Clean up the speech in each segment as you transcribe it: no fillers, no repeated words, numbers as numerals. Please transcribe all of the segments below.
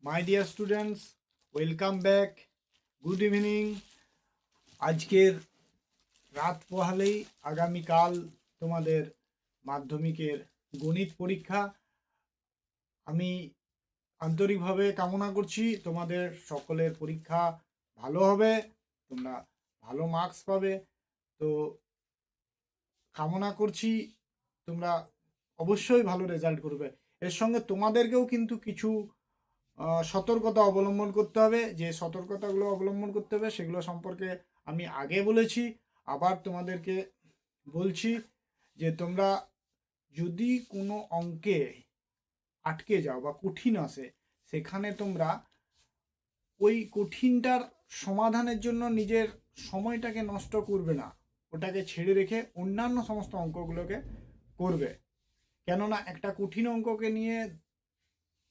My dear students, welcome back. Good evening. আজকের রাত পোহালেই আগামীকাল তোমাদের মাধ্যমিকের গণিত পরীক্ষা। আমি আন্তরিকভাবে কামনা করছি তোমাদের সকলের পরীক্ষা ভালো হবে, তোমরা ভালো মার্কস পাবে। তো কামনা করছি তোমরা অবশ্যই ভালো রেজাল্ট করবে। এর সঙ্গে তোমাদেরকেও কিন্তু কিছু সতর্কতা অবলম্বন করতে হবে। যে সতর্কতাগুলো অবলম্বন করতে হবে সেগুলো সম্পর্কে আমি আগে বলেছি, আবার তোমাদেরকে বলছি যে তোমরা যদি কোনো অঙ্কে আটকে যাও বা কঠিন আসে, সেখানে তোমরা ওই কঠিনটার সমাধানের জন্য নিজের সময়টাকে নষ্ট করবে না, ওটাকে ছেড়ে রেখে অন্যান্য সমস্ত অঙ্কগুলোকে করবে। কেননা একটা কঠিন অঙ্ককে নিয়ে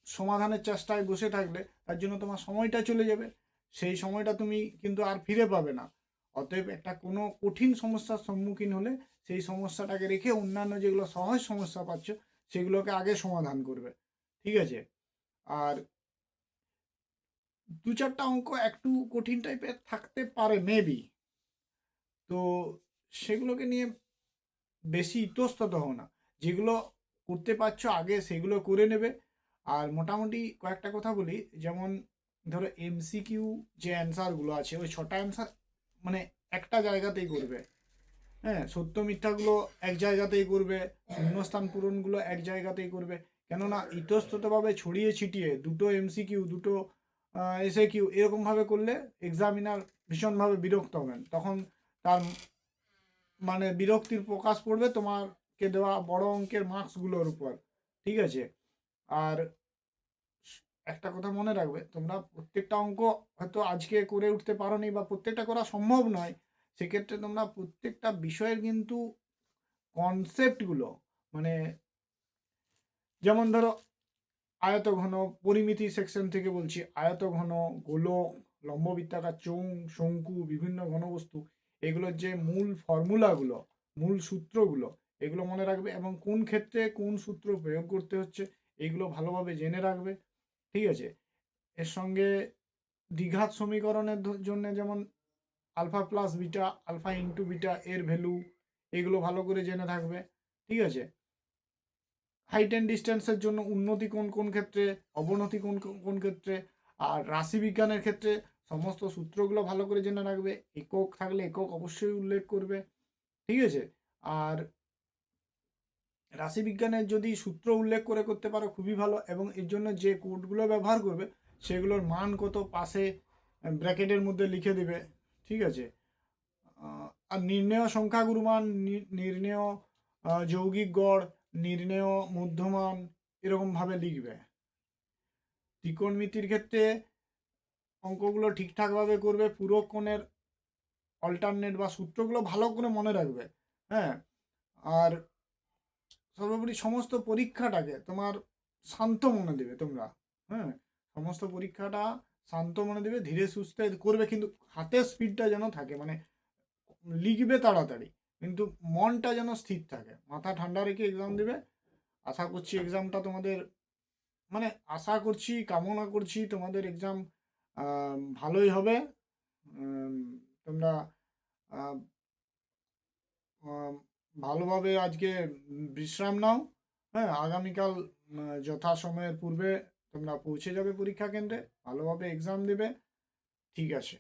সমাধানের চেষ্টায় বসে থাকলে তার জন্য তোমার সময়টা চলে যাবে, সেই সময়টা তুমি কিন্তু আর ফিরে পাবে না। অতএব একটা কোনো কঠিন সমস্যার সম্মুখীন হলে সেই সমস্যাটাকে রেখে অন্যান্য যেগুলো সহজ সমস্যা পাচ্ছ সেগুলোকে আগে সমাধান করবে। ঠিক আছে? আর দু চারটা অঙ্ক একটু কঠিন টাইপের থাকতে পারে মেবি, তো সেগুলোকে নিয়ে বেশি ইতস্তত হও না। যেগুলো করতে পারছো আগে সেগুলো করে নেবে। আর মোটামুটি কয়েকটা কথা বলি, যেমন ধরো এমসিকিউ যে অ্যান্সারগুলো আছে ওই ছটা অ্যান্সার মানে একটা জায়গাতেই করবে। হ্যাঁ, সত্য মিথ্যাগুলো এক জায়গাতেই করবে, শূন্যস্থান পূরণগুলো এক জায়গাতেই করবে। কেননা ইতস্ততভাবে ছড়িয়ে ছিটিয়ে দুটো এমসিকিউ, দুটো এসএ কিউ এরকমভাবে করলে এক্সামিনার ভীষণভাবে বিরক্ত হবেন। তখন তার মানে বিরক্তির প্রকাশ পড়বে তোমাকে দেওয়া বড় অঙ্কের মার্কসগুলোর উপর। ঠিক আছে? আর একটা কথা মনে রাখবে, তোমরা প্রত্যেকটা অঙ্ক হয়তো আজকে করে উঠতে পারোনি বা প্রত্যেকটা করা সম্ভব নয়, সেক্ষেত্রে তোমরা প্রত্যেকটা বিষয়ের কিন্তু কনসেপ্টগুলো মানে যেমন ধরো আয়তঘন, পরিমিতি সেকশন থেকে বলছি, আয়তঘন, গোলক, লম্ববৃত্তাকার, চোঙ, শঙ্কু, বিভিন্ন ঘনবস্তু, এগুলোর যে মূল ফর্মুলাগুলো, মূল সূত্রগুলো, এগুলো মনে রাখবে এবং কোন ক্ষেত্রে কোন সূত্র প্রয়োগ করতে হচ্ছে এগুলো ভালোভাবে জেনে রাখবে। ঠিক আছে? এর সঙ্গে দ্বিঘাত সমীকরণের জন্য যেমন alpha plus beta, alpha into beta এর ভ্যালু, এগুলো ভালো করে জেনে থাকবে। ঠিক আছে? হাইট অ্যান্ড ডিস্টেন্সের জন্য উন্নতি কোন কোন ক্ষেত্রে, অবনতি কোন কোন ক্ষেত্রে, আর রাশিবিজ্ঞানের ক্ষেত্রে সমস্ত সূত্রগুলো ভালো করে জেনে রাখবে। একক থাকলে একক অবশ্যই উল্লেখ করবে। ঠিক আছে? আর রাশিবিজ্ঞানের যদি সূত্র উল্লেখ করে করতে পারো খুবই ভালো, এবং এর জন্য যে কোডগুলো ব্যবহার করবে সেগুলোর মান কত পাশে ব্র্যাকেটের মধ্যে লিখে দেবে। ঠিক আছে? আর নির্ণেয় সংখ্যাগুরু মান, নির্ণেয় যৌগিক গড়, নির্ণেয় মধ্যমান, এরকমভাবে লিখবে। ত্রিকোণমিতির ক্ষেত্রে অঙ্কগুলো ঠিকঠাকভাবে করবে, পুরো কোণের অল্টারনেট বা সূত্রগুলো ভালো করে মনে রাখবে। হ্যাঁ, আর সর্বোপরি সমস্ত পরীক্ষাটাকে তোমার শান্ত মনে দেবে তোমরা। হ্যাঁ, সমস্ত পরীক্ষাটা শান্ত মনে দেবে, ধীরে সুস্থে করবে, কিন্তু হাতের স্পিডটা যেন থাকে, মানে লিখবে তাড়াতাড়ি কিন্তু মনটা যেন স্থির থাকে, মাথা ঠান্ডা রেখে এক্সাম দেবে। আশা করছি এক্সামটা তোমাদের মানে আশা করছি, কামনা করছি তোমাদের এক্সাম ভালোই হবে। তোমরা আহ, আহ, ভালোভাবে আজকে বিশ্রাম নাও। হ্যাঁ, আগামীকাল যথাসময়ের পূর্বে তোমরা পৌঁছে যাবে পরীক্ষা কেন্দ্রে, ভালোভাবে এক্সাম দেবে। ঠিক আছে।